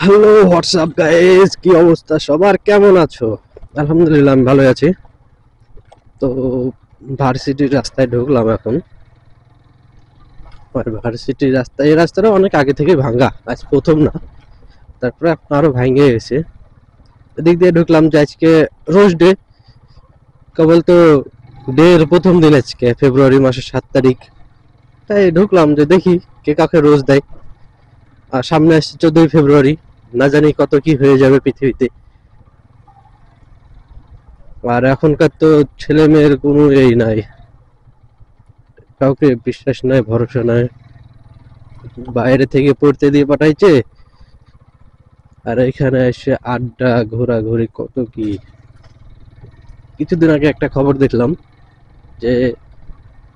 Hello WhatsApp guys, কি অবস্থা সবার? কেমন আছো? আলহামদুলিল্লাহ আমি ভালো আছি। তো ভার্সিটির রাস্তায় ঢুকলাম এখন। আর ভার্সিটির রাস্তা, এই রাস্তাটা অনেক আগে থেকে ভাঙ্গা, আজ প্রথম না। তারপরে এখন আরো ভাঙ্গে গেছে। এদিক দিয়ে ঢুকলাম যে আজকে রোজ ডে, কেবল তো ডে এর প্রথম দিন, আজকে ফেব্রুয়ারি মাসের 7 তারিখ। তাই ঢুকলাম যে দেখি কে কাকে রোজ দেয়। আর সামনে আসছে 14ই ফেব্রুয়ারি, না জানি কত কি হয়ে যাবে পৃথিবীতে। আর এখনকার তো ছেলে মেয়ের কোনো এই নাই, কাউকে বিশ্বাস নাই, ভরসা নাই। বাইরে থেকে পড়তে দিয়ে পাঠাইছে, আর এখানে এসে আড্ডা ঘোরাঘুরি কত কি। কিছুদিন আগে একটা খবর দেখলাম যে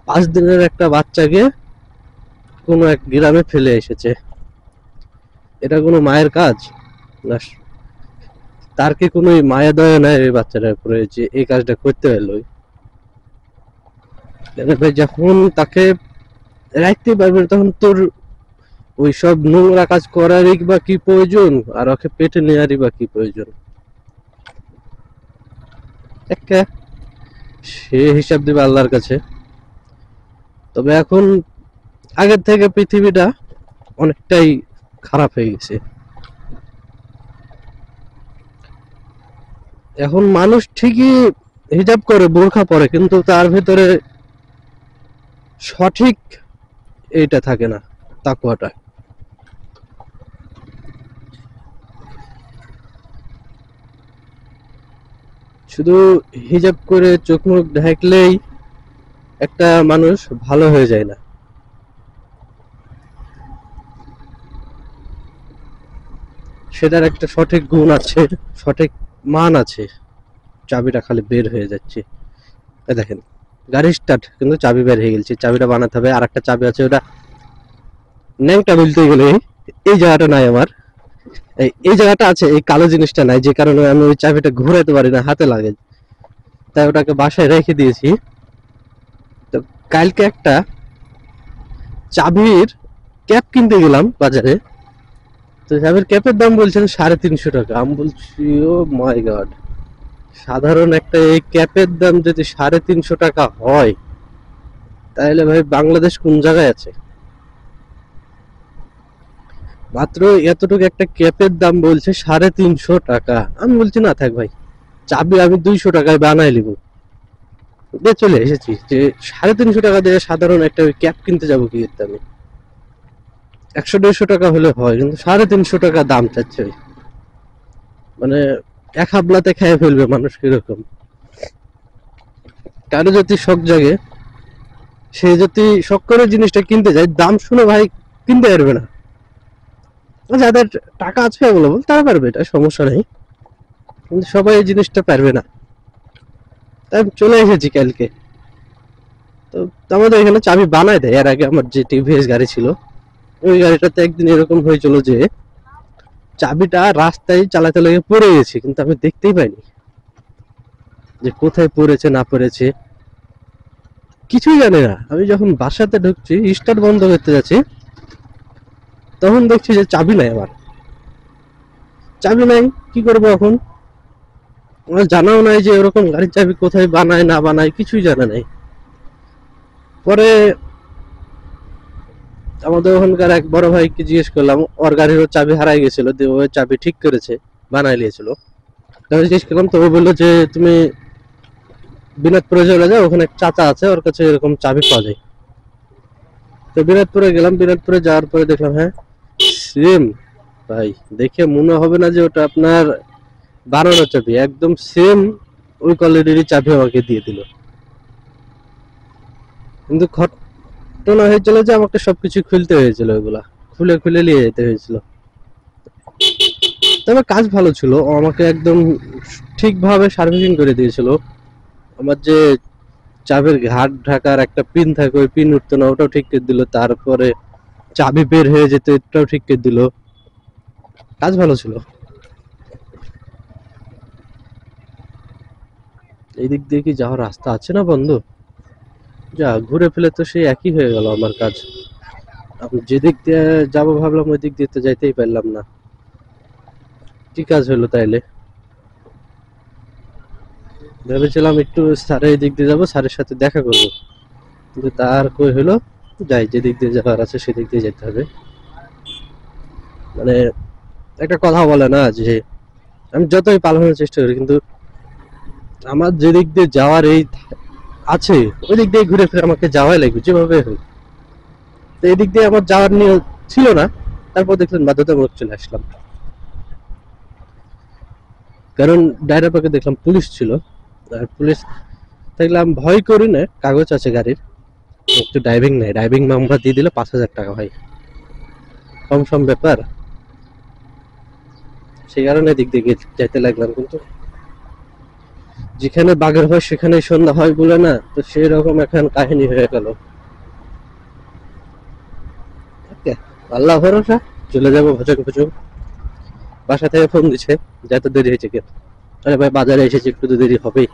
5 দিনের একটা বাচ্চাকে কোনো এক গ্রামে ফেলে এসেছে। এটা কোনো মায়ের কাজ? না, তার কি কোনো মায়া দয়া নাই ওই বাচ্চাটার উপরে যে এই কাজটা করতে হলো? যখন তাকে রাখতে পারবে না, তখন তোর ওই সব নোংরা কাজ করারই বা কি প্রয়োজন, আর ওকে পেটে নেওয়ারই বা কি প্রয়োজন? একটা সে হিসাব দিবে আল্লাহর কাছে। তবে এখন আগের থেকে পৃথিবীটা অনেকটাই খারাপ হয়ে গেছে। এখন মানুষ ঠিকই হিজাব করে, বোরখা পরে, কিন্তু তার ভিতরে সঠিক এইটা থাকে না, তাকওয়াটা। শুধু হিজাব করে চোখ মুখ ঢাকলেই একটা মানুষ ভালো হয়ে যায় না। সেটার একটা সঠিক গুণ আছে, সঠিক মান আছে। চাবিটা খালি বের হয়ে যাচ্ছে, এই দেখেন, গাড়ি স্টার্ট কিন্তু চাবি বের হয়ে গেছে। চাবিটা বানাতে হবে, আর একটা চাবি আছে, ওটা ন্যাংটা বলতে গেলে এই জায়গাটা নাই আমার। এই জায়গাটা আছে, এই কালো জিনিসটা নাই, যে কারণে আমি ওই চাবিটা ঘুরাইতে পারি না, হাতে লাগে। তাই ওটাকে বাসায় রেখে দিয়েছি। তো কালকে একটা চাবির ক্যাপ কিনতে গেলাম বাজারে। তো চাবির ক্যাপের দাম বলছেন 350 টাকা। আমি বলছি, ও মাই গড, সাধারণ একটা এই ক্যাপের দাম যদি 350 টাকা হয়, তাহলে ভাই বাংলাদেশ কোন জায়গায় আছে? মাত্র এতটুকু একটা ক্যাপের দাম বলছে 350 টাকা। আমি বলছি না থাক ভাই, চাবি আমি 200 টাকায় বানাই নিব। দিয়ে চলে এসেছি যে 350 টাকা দিয়ে সাধারণ একটা ক্যাপ কিনতে যাবো কি করতে আমি? 100-150 টাকা হলে হয়, কিন্তু 350 টাকা দাম চাচ্ছে। মানে এক হাবলাতে খেয়ে ফেলবে মানুষ কিরকম। কারো যদি শখ জাগে, সে যদি শখ করে জিনিসটা কিনতে যায়, দাম শুনে ভাই কিনতে পারবে না। যাদের টাকা আছে অ্যাভেলেবল তারা পারবে, এটা সমস্যা নেই, কিন্তু সবাই এই জিনিসটা পারবে না। তাই আমি চলে এসেছি কালকে। তো আমাদের এখানে চাবি বানায় দেয়। এর আগে আমার যে টিভিএস গাড়ি ছিল, ওই গাড়িটাতে একদিন এরকম হয়েছিল যে চাবিটা রাস্তায় চালাতে লেগে পড়ে গেছে, কিন্তু আমি দেখতেই পাইনি যে কোথায় পড়েছে না পড়েছে, কিছুই জানি না। আমি যখন বাসাতে ঢুকছি, স্টার্ট বন্ধ করতে যাচ্ছি, তখন দেখছি যে চাবি নাই আমার। চাবি নাই, কি করবো এখন? আমার জানাও নাই যে ওরকম গাড়ির চাবি কোথায় বানায় না বানায়, কিছুই জানা নাই। পরে আমাদের ওখানকার এক বড় ভাইকে জিজ্ঞেস করলাম, ওর গাড়ির চাবি হারাই গেছিল, দিয়ে ওই চাবি ঠিক করেছে, বানাই নিয়েছিল। তাকে জিজ্ঞেস করলাম, তো ও বললো যে তুমি বিনোদপুরে চলে যাও, ওখানে এক চাচা আছে, ওর কাছে এরকম চাবি পাওয়া যায়। তো বিনোদপুরে গেলাম, বিনোদপুরে যাওয়ার পরে দেখলাম, হ্যাঁ সেম। ভাই দেখে মনে হবে না যে ওটা আপনার বানানো চাবি, একদম সেম ওই কোয়ালিটির চাবি আমাকে দিয়ে দিল। কিন্তু ঘটনা হয়েছিল যে আমাকে সবকিছু খুলতে হয়েছিল, ওইগুলা খুলে খুলে নিয়ে যেতে হয়েছিল। তবে কাজ ভালো ছিল, ও আমাকে একদম ঠিকভাবে সার্ভিসিং করে দিয়েছিল। আমার যে চাবির ঘাট ঢাকার একটা পিন থাকে, ওই পিন উঠতো না, ওটাও ঠিক করে দিল। তারপরে চাবি বের হয়ে যেত, এটাও ঠিক করে দিল। কাজ ভালো ছিল। এই দিক দিয়ে কি যাওয়ার রাস্তা আছে না বন্ধু? যা ঘুরে ফেলে তো সেই একই হয়ে গেল আমার কাজ। আমি যেদিক দিয়ে যাবো ভাবলাম, ওই দিক দিয়ে তো যাইতেই পারলাম না। কি কাজ হলো তাইলে? ভেবেছিলাম একটু স্যারের দিক দিয়ে যাবো, স্যারের সাথে দেখা করবো, কিন্তু তার কই হলো। যাই, যেদিক দিয়ে যাওয়ার আছে সেদিক দিয়ে যেতে হবে। মানে একটা কথা বলে না যে আমি যতই পালানোর চেষ্টা করি, কিন্তু আমার যেদিক দিয়ে যাওয়ার এই আছে ওই দিক দিয়ে ঘুরে ফিরে আমাকে যাওয়াই লাগবে যেভাবে হোক। তো এই দিক দিয়ে আমার যাওয়ার নিয়ে ছিল না, তারপর দেখলেন বাধ্যতামূলক চলে আসলাম। কারণ ডাইরেক্ট পাকে দেখলাম পুলিশ ছিল, আর পুলিশ দেখলাম ভয় করি না, কাগজ আছে গাড়ির, একটু ড্রাইভিং নেই, ড্রাইভিং মামলা দিয়ে দিল 5,000 টাকা। ভাই কম সম ব্যাপার, সেই কারণে দিক দিয়ে যেতে লাগলাম। কিন্তু যেখানে বাঘের হয় সেখানে সন্ধ্যা হয় বলে না, তো সেই রকম এখন কাহিনী হয়ে গেল। আল্লাহ ভরসা, চলে যাবো ভজক ভজক। বাসা থেকে ফোন দিচ্ছে যে এত দেরি হয়েছে কেন? আরে ভাই বাজারে এসেছি, একটু তো দেরি হবেই,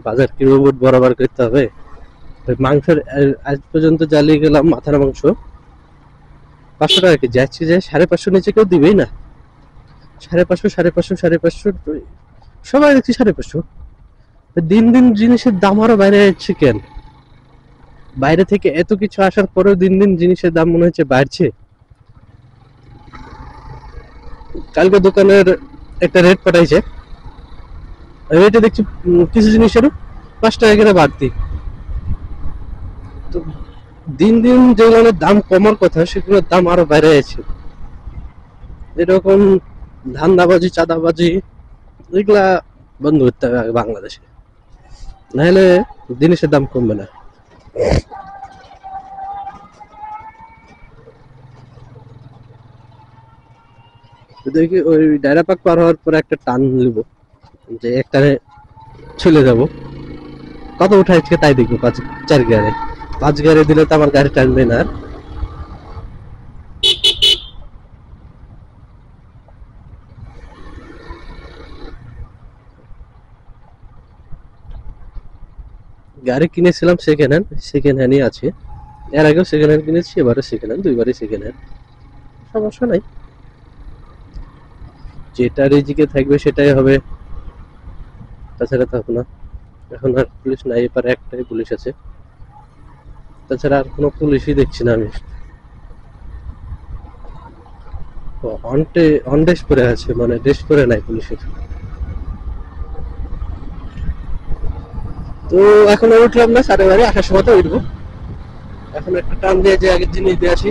বাজার কি রোবট বরাবর করতে হবে? মাংসের আজ পর্যন্ত জ্বালিয়ে গেলাম মাথার মাংস 500 টাকা কেজি, যাচ্ছি যে 550 নিচে কেউ দিবেই না। 550, 550, 550, সবাই দেখছি 550। দিন দিন জিনিসের দাম আরো বাইরে যাচ্ছে কেন? বাইরে থেকে এত কিছু আসার পরেও দিন দিন জিনিসের দাম মনে হচ্ছে বাড়ছে। কালকে দোকানের একটা রেট পাঠাইছে, রেটে দেখছি কিছু জিনিসেরও 5 টাকা করে বাড়তি। তো দিন দিন যেগুলোর দাম কমার কথা সেগুলোর দাম আরো বাইরে আছে। এরকম ধান্দাবাজি চাঁদাবাজি এগুলা বন্ধ করতে হবে আগে বাংলাদেশে, নাহলে জিনিসের দাম কমবে না। দেখি ওই ডায়রা পাক পার হওয়ার পর একটা টান নিব, যে একটানে চলে যাব। কত উঠাইছে তাই দেখবো, 4 গাড়ি, 5 গাড়ি দিলে তো আমার গাড়ি টানবে না। গাড়ি কিনেছিলাম সেকেন্ড হ্যান্ড, সেকেন্ড হ্যান্ডই আছে। এর আগেও সেকেন্ড হ্যান্ড কিনেছি, এবারে সেকেন্ড হ্যান্ড, দুইবারই সেকেন্ড হ্যান্ড, সমস্যা নাই। যেটা রিজিকে থাকবে সেটাই হবে, তাছাড়া তো হবে না। এখন আর পুলিশ নাই, এবার একটাই পুলিশ আছে, তাছাড়া আর কোনো পুলিশই দেখছি না আমি। অন ড্রেস পরে আছে, মানে ড্রেস পরে নাই পুলিশের। তো এখন আর উঠলাম না, 12:30 আসার সময় তো উঠবো। এখন একটা টান দিয়ে যে আগের জিনিস দিয়ে আসি,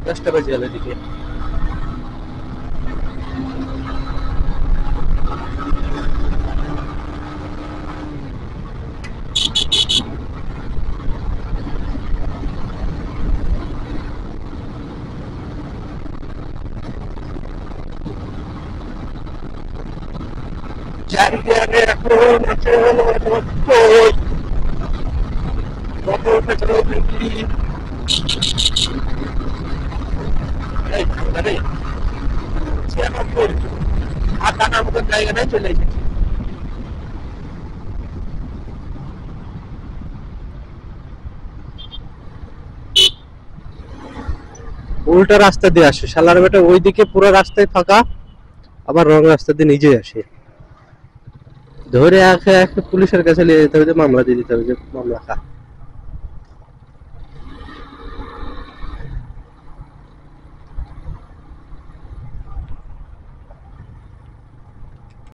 10টা বাজে গেল এদিকে। চারিদিকে এখন আছে কত পেট্রোল বিক্রি। এই মানে 96 আর টাকার মতো জায়গাটায় চলে এসেছি। উল্টা রাস্তা দিয়ে আসে শালার বেটা, ওইদিকে পুরো রাস্তায় ফাঁকা, আবার রং রাস্তা দিয়ে নিজে আসে। ধরে একে একে পুলিশের কাছে নিয়ে যেতে হবে, যে মামলা দিয়ে দিতে হবে, যে মামলা খা।